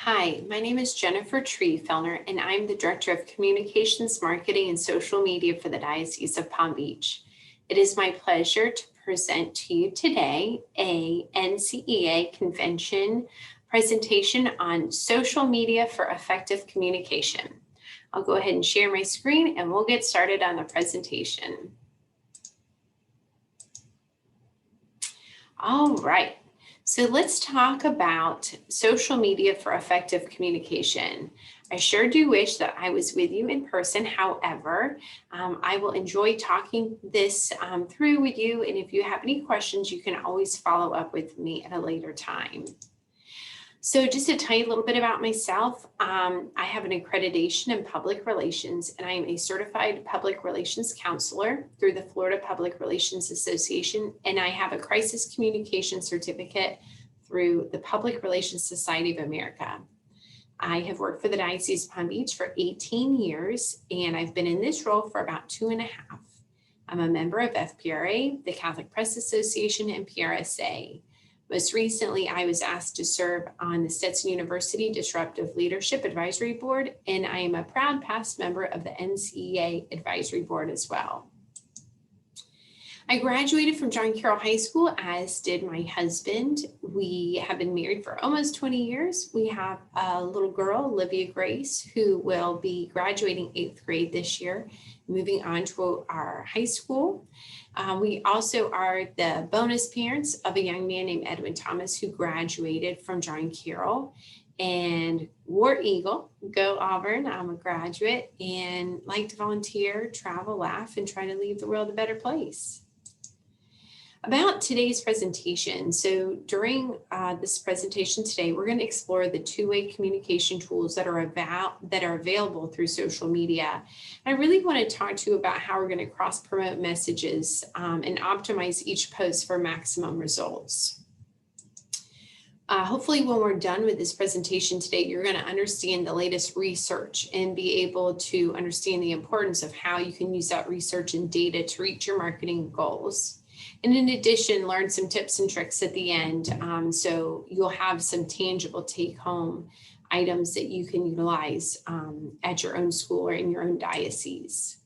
Hi, my name is Jennifer Treefellner, and I'm the Director of Communications, Marketing, and Social Media for the Diocese of Palm Beach. It is my pleasure to present to you today a NCEA convention presentation on social media for effective communication. I'll go ahead and share my screen and we'll get started on the presentation. All right. So let's talk about social media for effective communication. I sure do wish that I was with you in person. However, I will enjoy talking this through with you. And if you have any questions, you can always follow up with me at a later time. So just to tell you a little bit about myself, I have an accreditation in public relations, and I am a certified public relations counselor through the Florida Public Relations Association, and I have a crisis communication certificate through the Public Relations Society of America. I have worked for the Diocese of Palm Beach for 18 years, and I've been in this role for about 2.5. I'm a member of FPRA, the Catholic Press Association, and PRSA. Most recently, I was asked to serve on the Stetson University Disruptive Leadership Advisory Board, and I am a proud past member of the NCEA Advisory Board as well. I graduated from John Carroll High School, as did my husband. We have been married for almost 20 years. We have a little girl, Olivia Grace, who will be graduating 8th grade this year, moving on to our high school. We also are the bonus parents of a young man named Edwin Thomas, who graduated from John Carroll and War Eagle. Go Auburn. I'm a graduate and like to volunteer, travel, laugh, and try to leave the world a better place. About today's presentation. So during this presentation today, we're going to explore the two-way communication tools that are available through social media. I really want to talk to you about how we're going to cross-promote messages and optimize each post for maximum results. Hopefully when we're done with this presentation today, you're going to understand the latest research and be able to understand the importance of how you can use that research and data to reach your marketing goals. And in addition, learn some tips and tricks at the end. So you'll have some tangible take-home items that you can utilize at your own school or in your own diocese.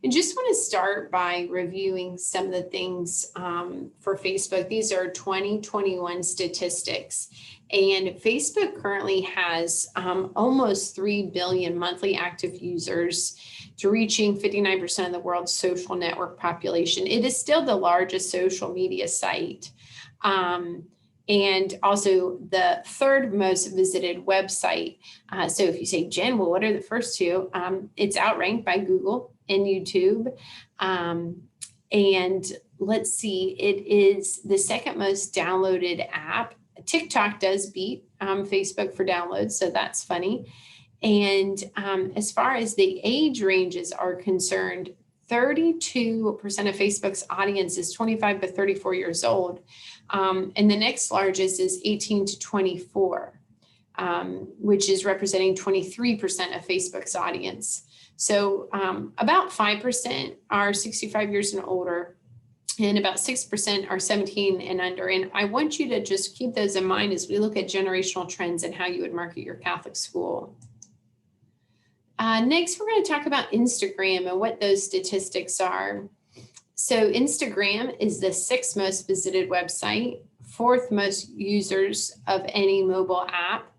And just want to start by reviewing some of the things for Facebook. These are 2021 statistics. And Facebook currently has almost 3 billion monthly active users, to reaching 59% of the world's social network population. It is still the largest social media site. And also the third most visited website. So if you say, Jen, well, what are the first two? It's outranked by Google and YouTube. And let's see, it is the second most downloaded app. TikTok does beat Facebook for downloads, so that's funny. And as far as the age ranges are concerned, 32% of Facebook's audience is 25 to 34 years old. And the next largest is 18 to 24, which is representing 23% of Facebook's audience. So about 5% are 65 years and older, and about 6% are 17 and under. And I want you to just keep those in mind as we look at generational trends and how you would market your Catholic school. Next, we're going to talk about Instagram and what those statistics are. So Instagram is the 6th most visited website, 4th most users of any mobile app.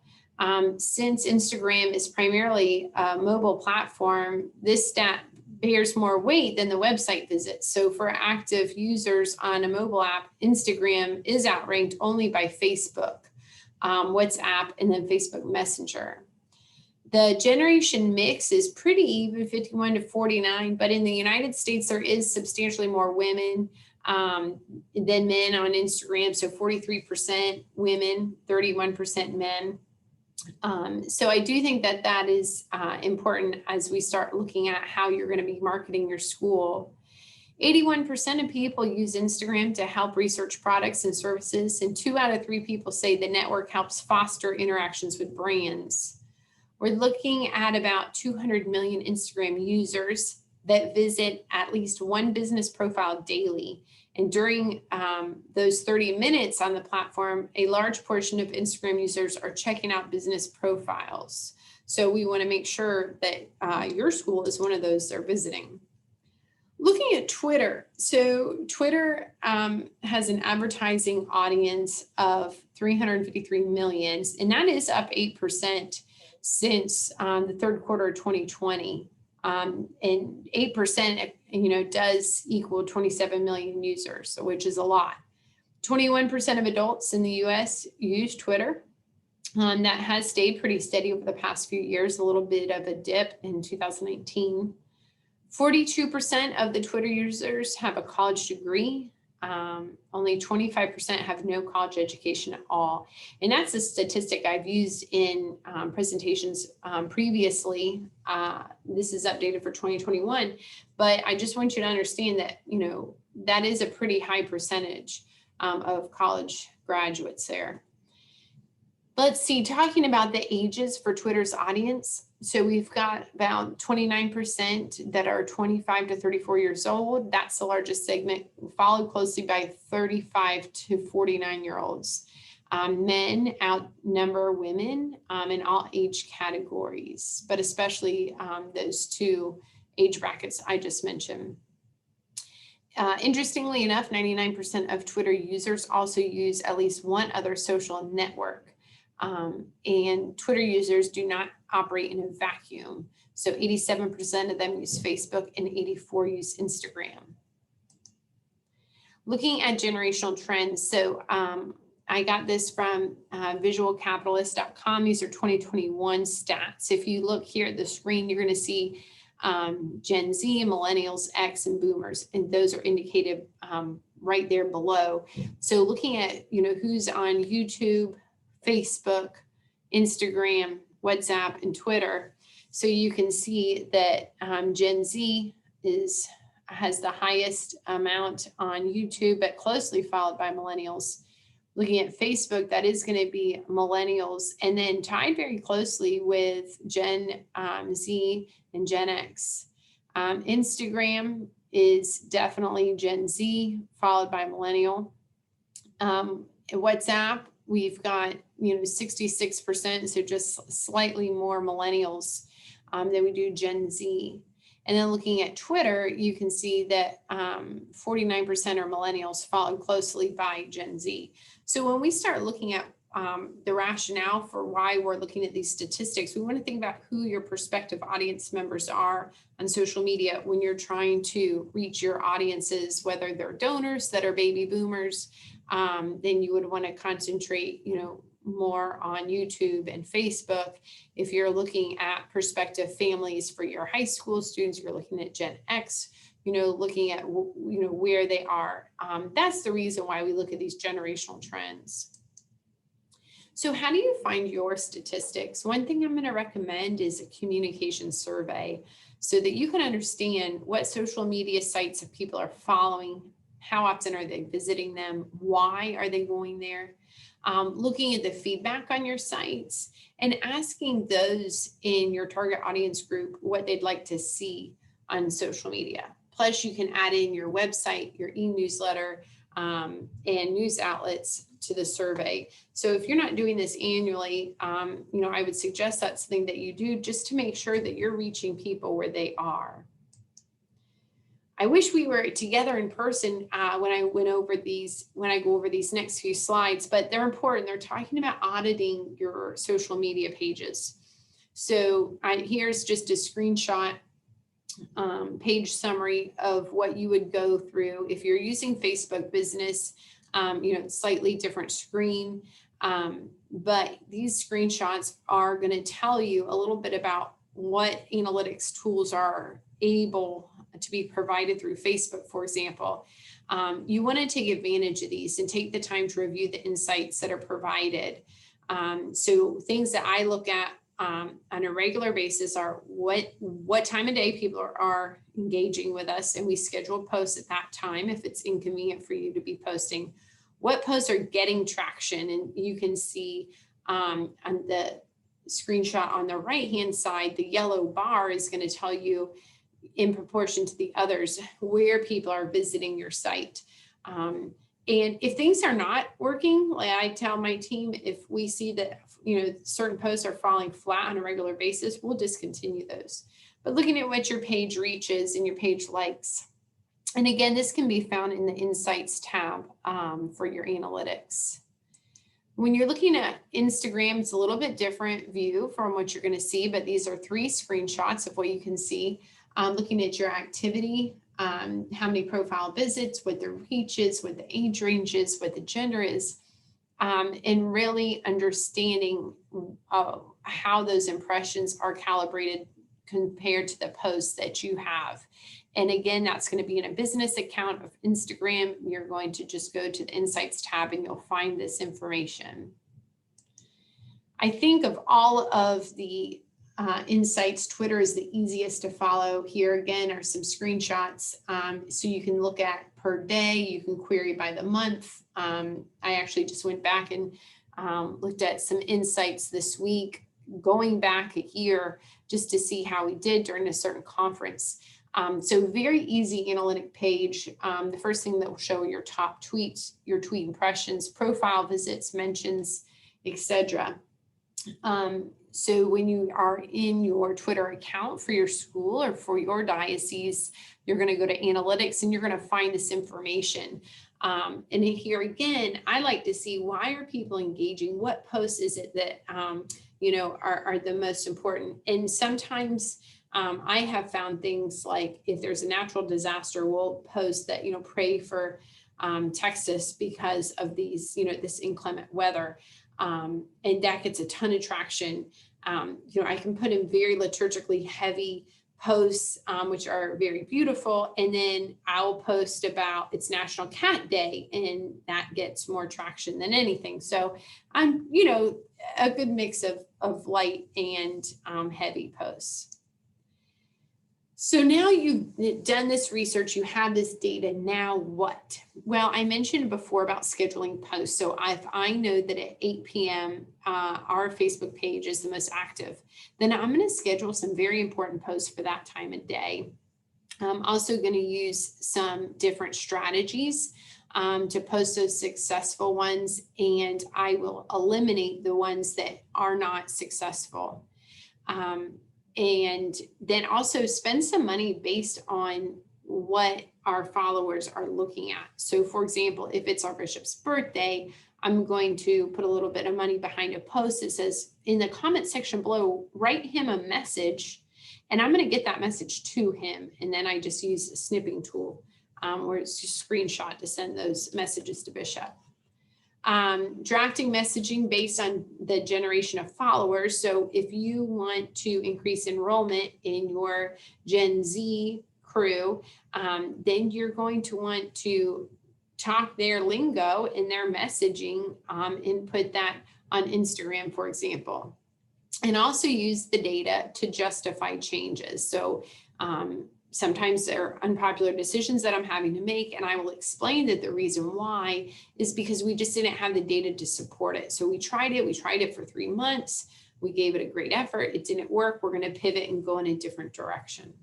Since Instagram is primarily a mobile platform, this stat bears more weight than the website visits. So for active users on a mobile app, Instagram is outranked only by Facebook, WhatsApp, and then Facebook Messenger. The generation mix is pretty even, 51 to 49, but in the United States, there is substantially more women than men on Instagram. So 43% women, 31% men. So I do think that that is important as we start looking at how you're going to be marketing your school. 81% of people use Instagram to help research products and services, and 2 out of 3 people say the network helps foster interactions with brands. We're looking at about 200 million Instagram users that visit at least one business profile daily. And during those 30 minutes on the platform, a large portion of Instagram users are checking out business profiles. So we want to make sure that your school is one of those they're visiting. Looking at Twitter. So Twitter has an advertising audience of 353 million, and that is up 8% since the third quarter of 2020. And 8%, does equal 27 million users, which is a lot. 21% of adults in the US use Twitter. That has stayed pretty steady over the past few years, a little bit of a dip in 2019. 42% of the Twitter users have a college degree. Only 25% have no college education at all. And that's a statistic I've used in presentations previously. This is updated for 2021, but I just want you to understand that, that is a pretty high percentage of college graduates there. Let's see, talking about the ages for Twitter's audience. So we've got about 29% that are 25 to 34 years old. That's the largest segment, followed closely by 35 to 49-year-olds. Men outnumber women in all age categories, but especially those two age brackets I just mentioned. Interestingly enough, 99% of Twitter users also use at least one other social network. And Twitter users do not operate in a vacuum. So 87% of them use Facebook and 84% use Instagram. Looking at generational trends. So I got this from visualcapitalist.com. These are 2021 stats. If you look here at the screen, you're going to see Gen Z, Millennials, X, and Boomers, and those are indicated right there below. So looking at who's on YouTube, Facebook, Instagram, WhatsApp, and Twitter. So you can see that Gen Z has the highest amount on YouTube, but closely followed by Millennials. Looking at Facebook, that is going to be Millennials, and then tied very closely with Gen Z and Gen X. Instagram is definitely Gen Z, followed by Millennial. WhatsApp, we've got 66%, so just slightly more Millennials than we do Gen Z. And then looking at Twitter, you can see that 49% are Millennials, followed closely by Gen Z. So when we start looking at the rationale for why we're looking at these statistics, we want to think about who your prospective audience members are on social media when you're trying to reach your audiences, whether they're donors that are baby boomers, then you would want to concentrate, more on YouTube and Facebook. If you're looking at prospective families for your high school students, you're looking at Gen X, looking at, where they are. That's the reason why we look at these generational trends. So how do you find your statistics? One thing I'm going to recommend is a communication survey so that you can understand what social media sites people are following, how often are they visiting them, why are they going there, looking at the feedback on your sites and asking those in your target audience group what they'd like to see on social media. Plus you can add in your website, your e-newsletter, and news outlets to the survey. So if you're not doing this annually, I would suggest that's something that you do just to make sure that you're reaching people where they are. I wish we were together in person when I go over these next few slides, but they're important. They're talking about auditing your social media pages. So here's just a screenshot page summary of what you would go through if you're using Facebook Business. Slightly different screen, but these screenshots are going to tell you a little bit about what analytics tools are able to be provided through Facebook, for example. You want to take advantage of these and take the time to review the insights that are provided. So things that I look at on a regular basis are what time of day people are engaging with us, and we schedule posts at that time if it's inconvenient for you to be posting. What posts are getting traction, and you can see on the screenshot on the right hand side, the yellow bar is going to tell you in proportion to the others where people are visiting your site. And if things are not working, like I tell my team, if we see that, certain posts are falling flat on a regular basis, we'll discontinue those. But looking at what your page reaches and your page likes. And again, this can be found in the Insights tab for your analytics. When you're looking at Instagram, it's a little bit different view from what you're going to see, but these are 3 screenshots of what you can see. Looking at your activity, how many profile visits, what the reach is, what the age range is, what the gender is, and really understanding how those impressions are calibrated compared to the posts that you have. And again, that's going to be in a business account of Instagram. You're going to just go to the Insights tab and you'll find this information. I think of all of the insights, Twitter is the easiest to follow. Here again are some screenshots. So you can look at per day, you can query by the month. I actually just went back and looked at some insights this week, going back a year just to see how we did during a certain conference. So very easy analytic page. The first thing that will show your top tweets, your tweet impressions, profile visits, mentions, etc. So when you are in your Twitter account for your school or for your diocese, you're going to go to analytics and you're going to find this information. And here again, I like to see, why are people engaging? What posts is it that, are the most important? And sometimes I have found things like, if there's a natural disaster, we'll post that, pray for Texas because of these, this inclement weather. And that gets a ton of traction. I can put in very liturgically heavy posts, which are very beautiful. And then I'll post about it's National Cat Day, and that gets more traction than anything. So I'm, a good mix of light and heavy posts. So now you've done this research, you have this data, now what? Well, I mentioned before about scheduling posts. So if I know that at 8 p.m. Our Facebook page is the most active, then I'm going to schedule some very important posts for that time of day. I'm also going to use some different strategies to post those successful ones, and I will eliminate the ones that are not successful. And then also spend some money based on what our followers are looking at. So for example, if it's our bishop's birthday, I'm going to put a little bit of money behind a post that says, in the comment section below, write him a message, and I'm going to get that message to him. And then I just use a snipping tool where it's just screenshot to send those messages to Bishop. Drafting messaging based on the generation of followers. So if you want to increase enrollment in your Gen Z crew, then you're going to want to talk their lingo in their messaging and put that on Instagram, for example. And also use the data to justify changes. So sometimes there are unpopular decisions that I'm having to make, and I will explain that the reason why is because we just didn't have the data to support it. So we tried it for 3 months. We gave it a great effort. It didn't work. We're going to pivot and go in a different direction.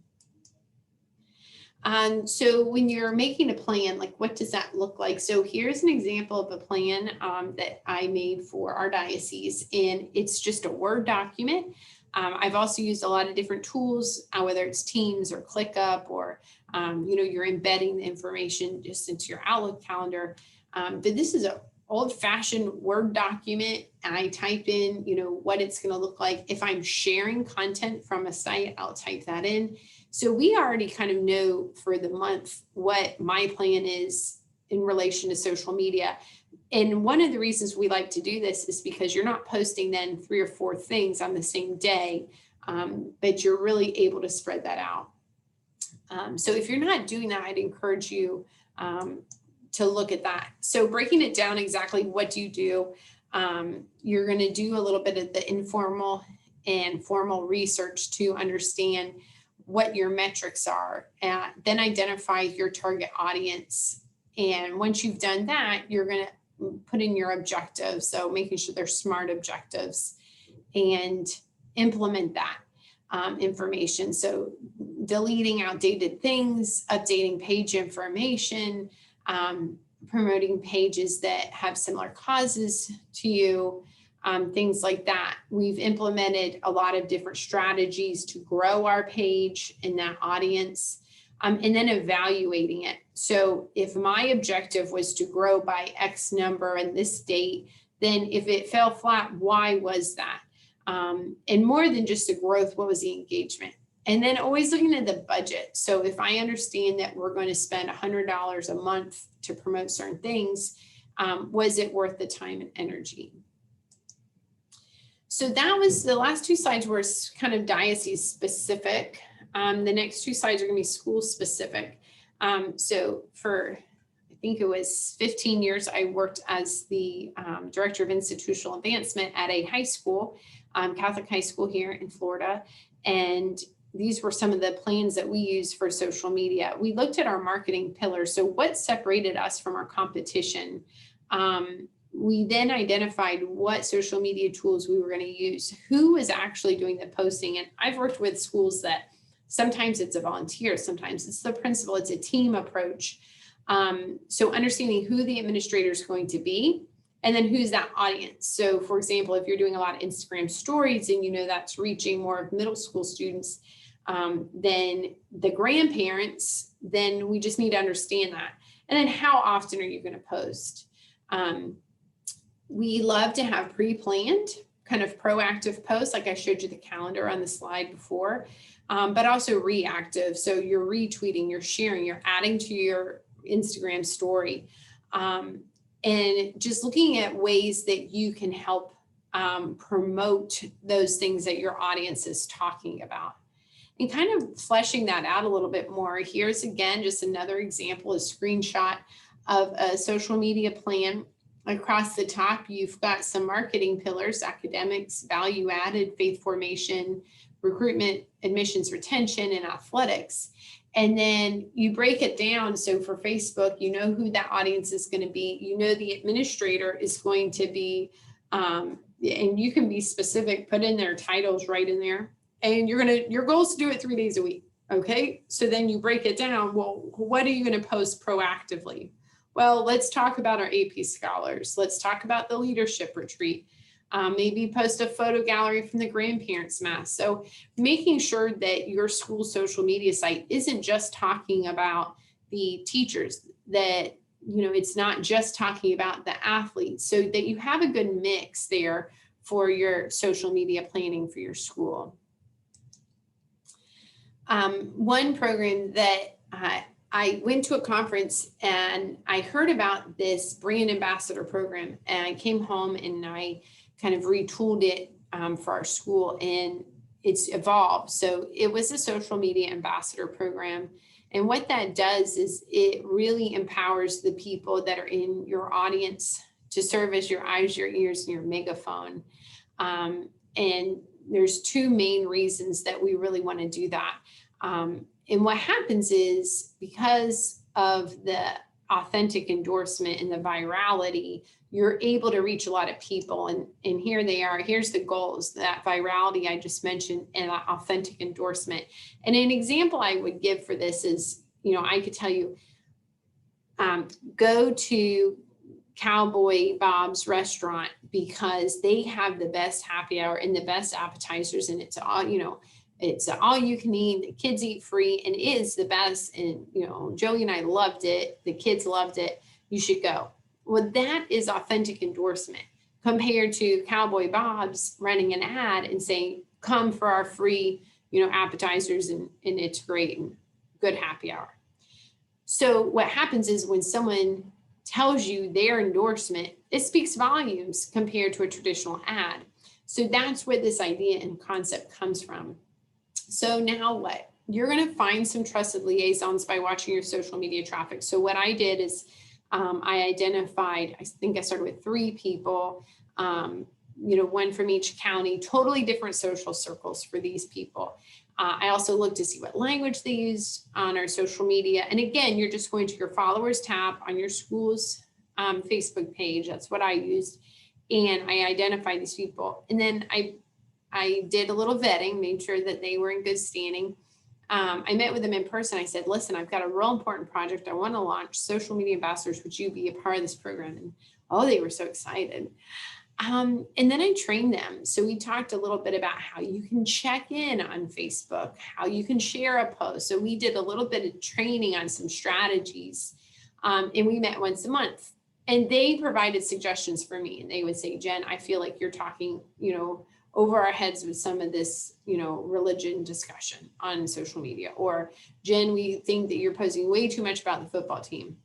So when you're making a plan, like what does that look like? So here's an example of a plan that I made for our diocese, and it's just a Word document. I've also used a lot of different tools, whether it's Teams or ClickUp, or, you're embedding the information just into your Outlook calendar. But this is an old-fashioned Word document. I type in, what it's going to look like. If I'm sharing content from a site, I'll type that in. So we already kind of know for the month what my plan is in relation to social media. And one of the reasons we like to do this is because you're not posting then 3 or 4 things on the same day, but you're really able to spread that out. So if you're not doing that, I'd encourage you to look at that. So breaking it down exactly, what do you do? You're going to do a little bit of the informal and formal research to understand what your metrics are, and then identify your target audience. And once you've done that, you're going to put in your objectives. So making sure they're SMART objectives, and implement that information. So deleting outdated things, updating page information, promoting pages that have similar causes to you, things like that. We've implemented a lot of different strategies to grow our page and that audience, and then evaluating it. So if my objective was to grow by X number and this date, then if it fell flat, why was that? And more than just the growth, what was the engagement? And then always looking at the budget. So if I understand that we're going to spend $100 a month to promote certain things, was it worth the time and energy? So that was the last two slides were kind of diocese specific. The next two slides are going to be school specific. So for, I think it was 15 years, I worked as the director of institutional advancement at a high school, Catholic high school here in Florida. And these were some of the plans that we used for social media. We looked at our marketing pillars. So what separated us from our competition? We then identified what social media tools we were going to use, who was actually doing the posting. And I've worked with schools that sometimes it's a volunteer, sometimes it's the principal, it's a team approach. So understanding who the administrator is going to be, and then who's that audience. So for example, if you're doing a lot of Instagram stories and you know that's reaching more of middle school students, than the grandparents, then we just need to understand that. And then how often are you going to post? We love to have pre-planned kind of proactive posts, like I showed you the calendar on the slide before, but also reactive. So you're retweeting, you're sharing, you're adding to your Instagram story, and just looking at ways that you can help promote those things that your audience is talking about. And kind of fleshing that out a little bit more. Here's again, just another example, a screenshot of a social media plan. Across the top, you've got some marketing pillars: academics, value added, faith formation, recruitment, admissions, retention, and athletics. And then you break it down. So for Facebook, you know who that audience is going to be. You know the administrator is going to be, and you can be specific, put in their titles right in there. And your goal is to do it 3 days a week. Okay. So then you break it down. Well, what are you going to post proactively? Well, let's talk about our AP scholars. Let's talk about the leadership retreat. Maybe post a photo gallery from the grandparents' mass. So making sure that your school social media site isn't just talking about the teachers, that, you know, it's not just talking about the athletes, so that you have a good mix there for your social media planning for your school. One program that I went to a conference and I heard about this brand ambassador program, and I came home and I kind of retooled it for our school, and it's evolved. So it was a social media ambassador program. And what that does is it really empowers the people that are in your audience to serve as your eyes, your ears, and your megaphone. And there's two main reasons that we really want to do that. And what happens is, because of the authentic endorsement and the virality, you're able to reach a lot of people. And here they are. Here's the goals: that virality I just mentioned and that authentic endorsement. And an example I would give for this is, you know, I could tell you, go to Cowboy Bob's restaurant because they have the best happy hour and the best appetizers, and it's all, you know, it's all you can eat. The kids eat free, and it is the best. And, you know, Joey and I loved it. The kids loved it. You should go. Well, that is authentic endorsement compared to Cowboy Bob's running an ad and saying, come for our free, you know, appetizers, and it's great and good happy hour. So what happens is when someone tells you their endorsement, it speaks volumes compared to a traditional ad. So that's where this idea and concept comes from. So now what? You're going to find some trusted liaisons by watching your social media traffic. So what I did is I identified, I think I started with 3 people, you know, one from each county, totally different social circles for these people. I also looked to see what language they use on our social media. And again, you're just going to your followers tab on your school's Facebook page. That's what I used. And I identified these people. And then I did a little vetting, made sure that they were in good standing. I met with them in person. I said, listen, I've got a real important project I want to launch, social media ambassadors. Would you be a part of this program? And oh, they were so excited. And then I trained them. So we talked a little bit about how you can check in on Facebook, how you can share a post. So we did a little bit of training on some strategies, and we met once a month. And they provided suggestions for me. And they would say, Jen, I feel like you're talking, over our heads with some of this, religion discussion on social media. Or Jen, we think that you're posting way too much about the football team.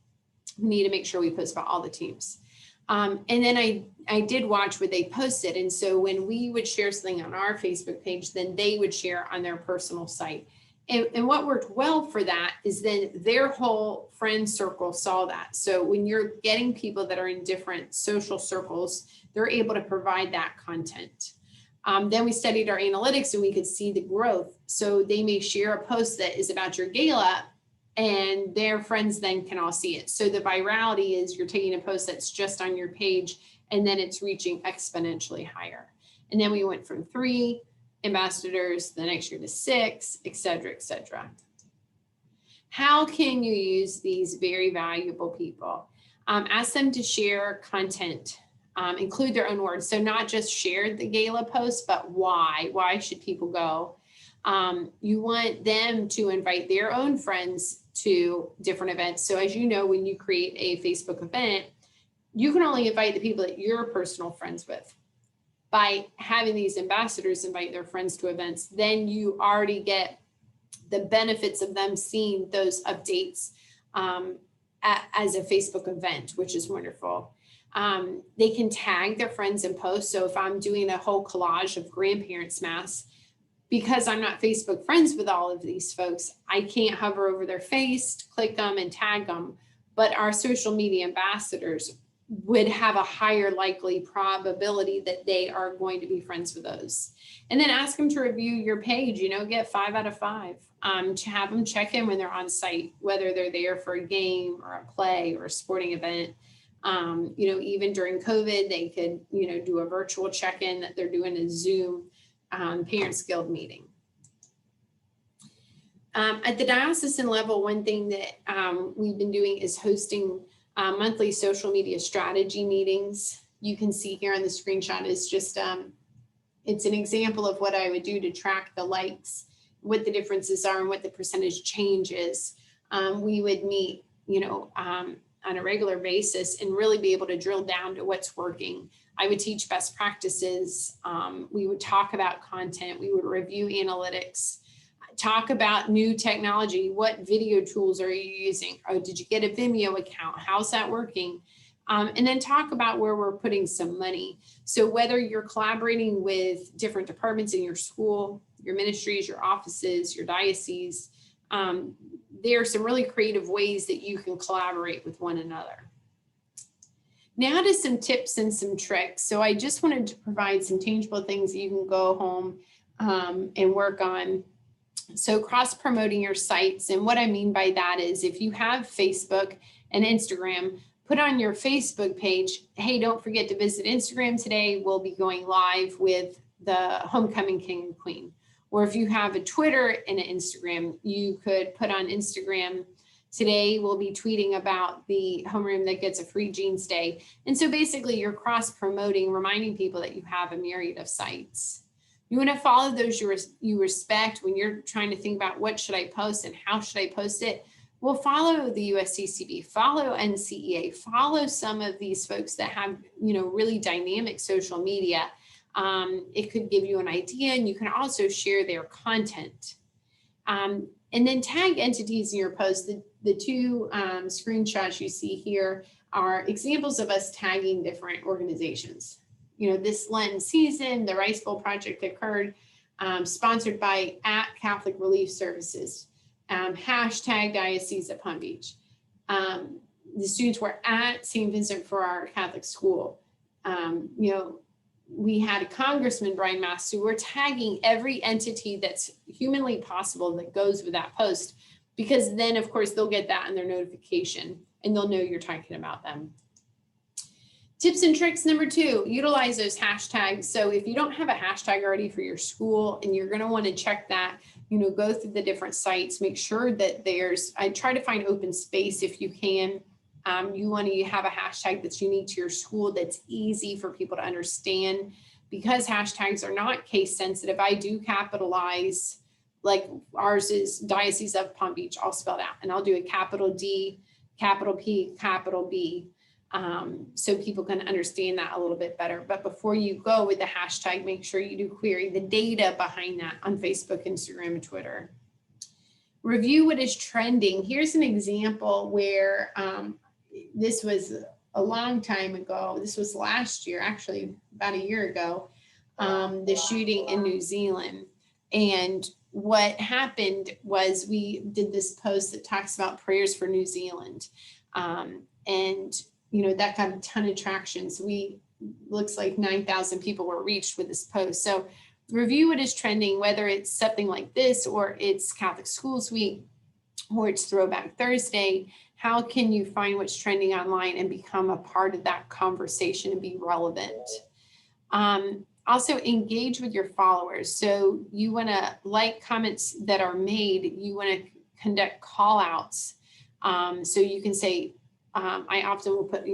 We need to make sure we post about all the teams. And then I did watch what they posted. And so when we would share something on our Facebook page, then they would share on their personal site. And what worked well for that is then their whole friend circle saw that. So when you're getting people that are in different social circles, they're able to provide that content. Then we studied our analytics and we could see the growth. So they may share a post that is about your gala, and their friends then can all see it. So the virality is you're taking a post that's just on your page, and then it's reaching exponentially higher. And then we went from 3 ambassadors the next year to 6, et cetera, et cetera. How can you use these very valuable people? Ask them to share content, include their own words. So not just share the gala post, but why? Why should people go? You want them to invite their own friends to different events. So as you know, when you create a Facebook event, you can only invite the people that you're personal friends with. By having these ambassadors invite their friends to events, then you already get the benefits of them seeing those updates as a Facebook event, which is wonderful. They can tag their friends and posts. So if I'm doing a whole collage of grandparents' mass, because I'm not Facebook friends with all of these folks, I can't hover over their face, click them and tag them. But our social media ambassadors would have a higher likely probability that they are going to be friends with those. And then ask them to review your page, get 5 out of 5, to have them check in when they're on site, whether they're there for a game or a play or a sporting event. Even during COVID, they could, do a virtual check-in that they're doing a Zoom Parents Guild meeting. At the diocesan level, one thing that we've been doing is hosting monthly social media strategy meetings. You can see here on the screenshot is just, it's an example of what I would do to track the likes, what the differences are and what the percentage change is. We would meet, on a regular basis and really be able to drill down to what's working. I would teach best practices. We would talk about content. We would review analytics, talk about new technology. What video tools are you using? Oh, did you get a Vimeo account? How's that working? And then talk about where we're putting some money. So whether you're collaborating with different departments in your school, your ministries, your offices, your diocese, there are some really creative ways that you can collaborate with one another. Now to some tips and some tricks. So I just wanted to provide some tangible things that you can go home and work on. So cross-promoting your sites. And what I mean by that is if you have Facebook and Instagram, put on your Facebook page, hey, don't forget to visit Instagram today. We'll be going live with the Homecoming King and Queen. Or if you have a Twitter and an Instagram, you could put on Instagram, today we'll be tweeting about the homeroom that gets a free jeans day. And so basically you're cross-promoting, reminding people that you have a myriad of sites. You want to follow those you respect when you're trying to think about what should I post and how should I post it. Well, follow the USCCB, follow NCEA, follow some of these folks that have, really dynamic social media. It could give you an idea, and you can also share their content. And then tag entities in your post. The 2 screenshots you see here are examples of us tagging different organizations. This Lenten season, the Rice Bowl Project occurred, sponsored by @Catholic Relief Services, hashtag Diocese at Palm Beach. The students were at St. Vincent for our Catholic school. We had a Congressman, Brian Mast, who were tagging every entity that's humanly possible that goes with that post, because then, of course, they'll get that in their notification and they'll know you're talking about them. Tips and tricks number 2, utilize those hashtags. So if you don't have a hashtag already for your school and you're going to want to check that, go through the different sites, make sure that I try to find open space if you can. You want to have a hashtag that's unique to your school, that's easy for people to understand, because hashtags are not case sensitive. I do capitalize, like ours is Diocese of Palm Beach, all spelled out, and I'll do a capital D, capital P, capital B. So people can understand that a little bit better. But before you go with the hashtag, make sure you do query the data behind that on Facebook, Instagram, and Twitter. Review what is trending. Here's an example where this was a long time ago. This was last year, actually about a year ago, the shooting in New Zealand. And what happened was we did this post that talks about prayers for New Zealand. And that got a ton of traction. So looks like 9,000 people were reached with this post. So review what is trending, whether it's something like this, or it's Catholic Schools Week, or it's Throwback Thursday. How can you find what's trending online and become a part of that conversation and be relevant? Also engage with your followers. So you want to like comments that are made. You want to conduct call outs. So you can say, I often will put,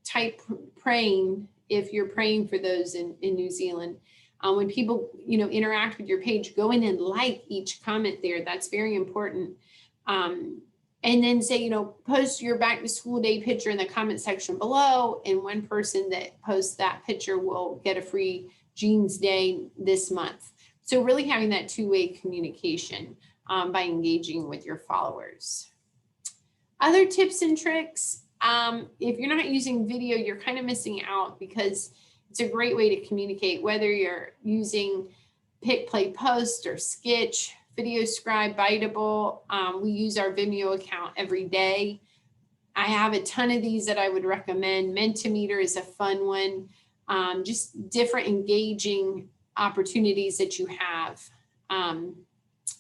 type praying if you're praying for those in New Zealand. When people, interact with your page, go in and like each comment there. That's very important. And then say, post your back to school day picture in the comment section below. And one person that posts that picture will get a free Jeans Day this month. So really having that two-way communication by engaging with your followers. Other tips and tricks. If you're not using video, you're kind of missing out, because it's a great way to communicate, whether you're using Pick, Play, Post, or Sketch, VideoScribe, Biteable. We use our Vimeo account every day. I have a ton of these that I would recommend. Mentimeter is a fun one. Just different engaging opportunities that you have.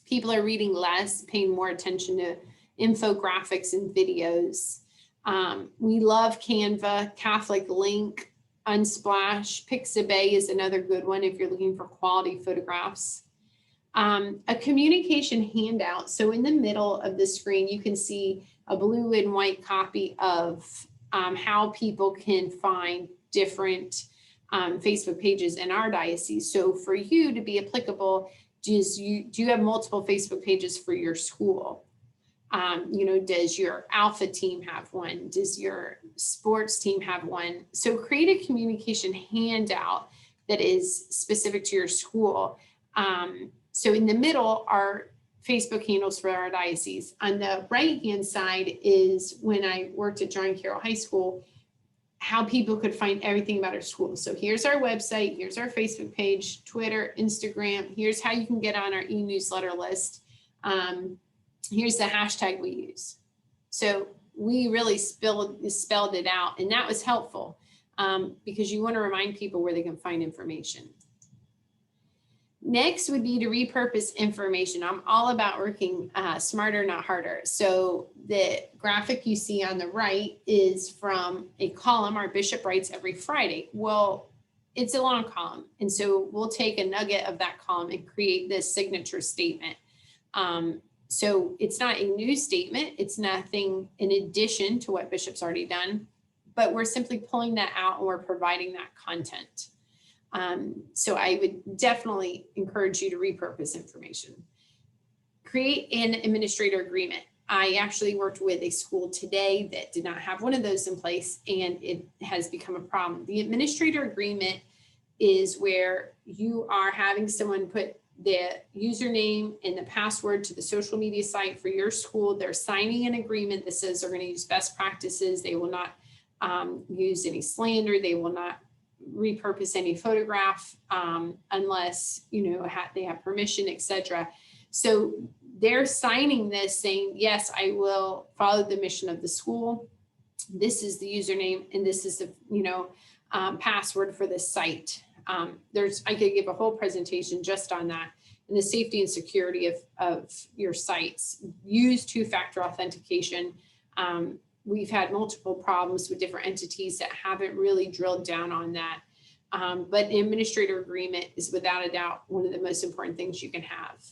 People are reading less, paying more attention to infographics and videos. We love Canva, Catholic Link, Unsplash. Pixabay is another good one if you're looking for quality photographs. A communication handout. So in the middle of the screen, you can see a blue and white copy of how people can find different Facebook pages in our diocese. So for you to be applicable, do you have multiple Facebook pages for your school? Does your Alpha team have one? Does your sports team have one? So create a communication handout that is specific to your school. So in the middle are Facebook handles for our diocese. On the right-hand side is when I worked at John Carroll High School, how people could find everything about our school. So here's our website, here's our Facebook page, Twitter, Instagram, here's how you can get on our e-newsletter list. Here's the hashtag we use. So we really spelled it out, and that was helpful because you want to remind people where they can find information. Next would be to repurpose information. I'm all about working smarter, not harder. So the graphic you see on the right is from a column our bishop writes every Friday. Well, it's a long column. And so we'll take a nugget of that column and create this signature statement. So it's not a new statement. It's nothing in addition to what bishop's already done, but we're simply pulling that out and we're providing that content. So I would definitely encourage you to repurpose information. Create an administrator agreement. I actually worked with a school today that did not have one of those in place, and it has become a problem. The administrator agreement is where you are having someone put the username and the password to the social media site for your school. They're signing an agreement that says they're going to use best practices. They will not use any slander. They will not repurpose any photograph unless they have permission, etc. So they're signing this saying, yes, I will follow the mission of the school. This is the username and this is the password for this site. I could give a whole presentation just on that and the safety and security of your sites. Use two-factor authentication. we've had multiple problems with different entities that haven't really drilled down on that. But an administrator agreement is without a doubt one of the most important things you can have.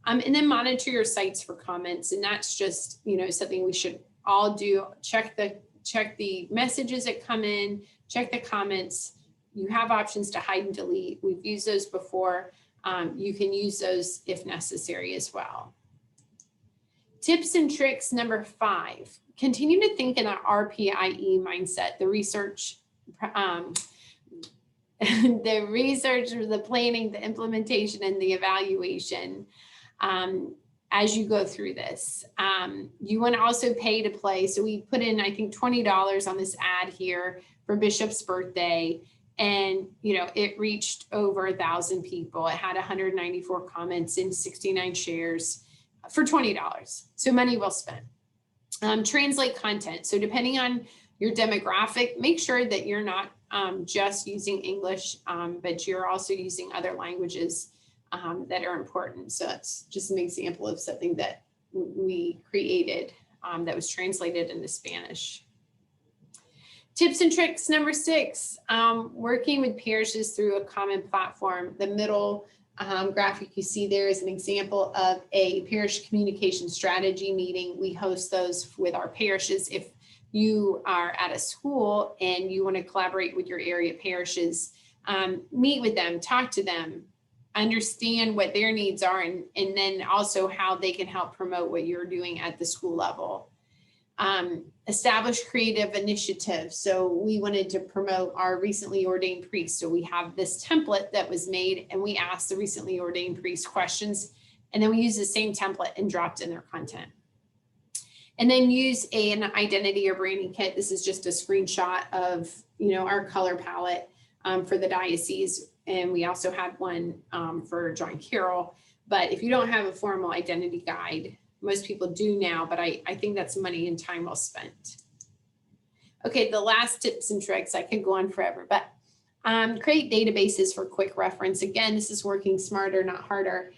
And then monitor your sites for comments. And that's just, something we should all do. Check the messages that come in, check the comments. You have options to hide and delete. We've used those before. You can use those if necessary as well. Tips and tricks number 5, continue to think in an RPIE mindset, the research, the planning, the implementation, and the evaluation as you go through this. You want to also pay to play. So we put in, I think, $20 on this ad here for Bishop's birthday. And, it reached over 1,000 people. It had 194 comments and 69 shares for $20. So money well spent. Translate content. So depending on your demographic, make sure that you're not just using English, but you're also using other languages that are important. So that's just an example of something that we created that was translated into Spanish. Tips and tricks number 6, working with parishes through a common platform. The middle graphic you see there is an example of a parish communication strategy meeting. We host those with our parishes. If you are at a school and you want to collaborate with your area parishes, meet with them, talk to them, understand what their needs are, and then also how they can help promote what you're doing at the school level. Establish creative initiatives. So we wanted to promote our recently ordained priests. So we have this template that was made, and we asked the recently ordained priest questions, and then we use the same template and dropped in their content. And then use an identity or branding kit. This is just a screenshot of, our color palette for the diocese. And we also had one for John Carroll. But if you don't have a formal identity guide, most people do now, but I think that's money and time well spent. Okay, the last tips and tricks, I could go on forever, but create databases for quick reference. Again, this is working smarter, not harder.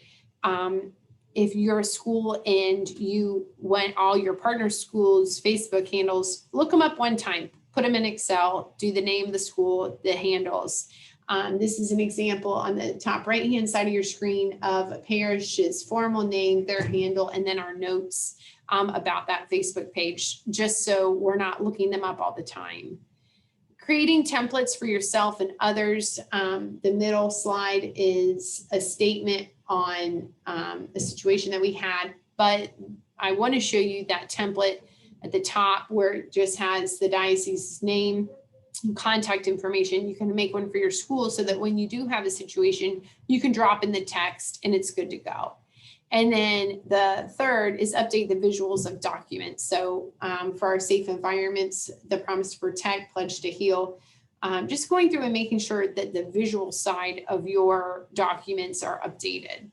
If you're a school and you want all your partner schools' Facebook handles, look them up one time, put them in Excel, do the name of the school, the handles. This is an example on the top right-hand side of your screen of a parish's formal name, their handle, and then our notes about that Facebook page, just so we're not looking them up all the time. Creating templates for yourself and others. The middle slide is a statement on a situation that we had, but I want to show you that template at the top where it just has the diocese's name, contact information. You can make one for your school so that when you do have a situation, you can drop in the text and it's good to go. And then the third is update the visuals of documents. So for our safe environments, the promise to protect, pledge to heal, just going through and making sure that the visual side of your documents are updated.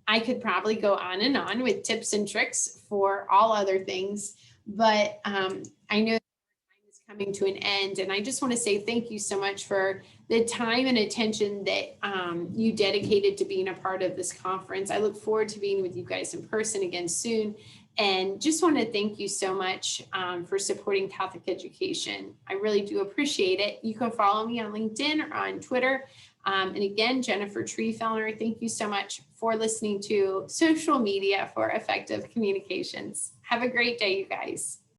I could probably go on and on with tips and tricks for all other things, but I know coming to an end. And I just want to say thank you so much for the time and attention that you dedicated to being a part of this conference. I look forward to being with you guys in person again soon. And just want to thank you so much for supporting Catholic education. I really do appreciate it. You can follow me on LinkedIn or on Twitter. And again, Jennifer Treefellner, thank you so much for listening to Social Media for Effective Communications. Have a great day, you guys.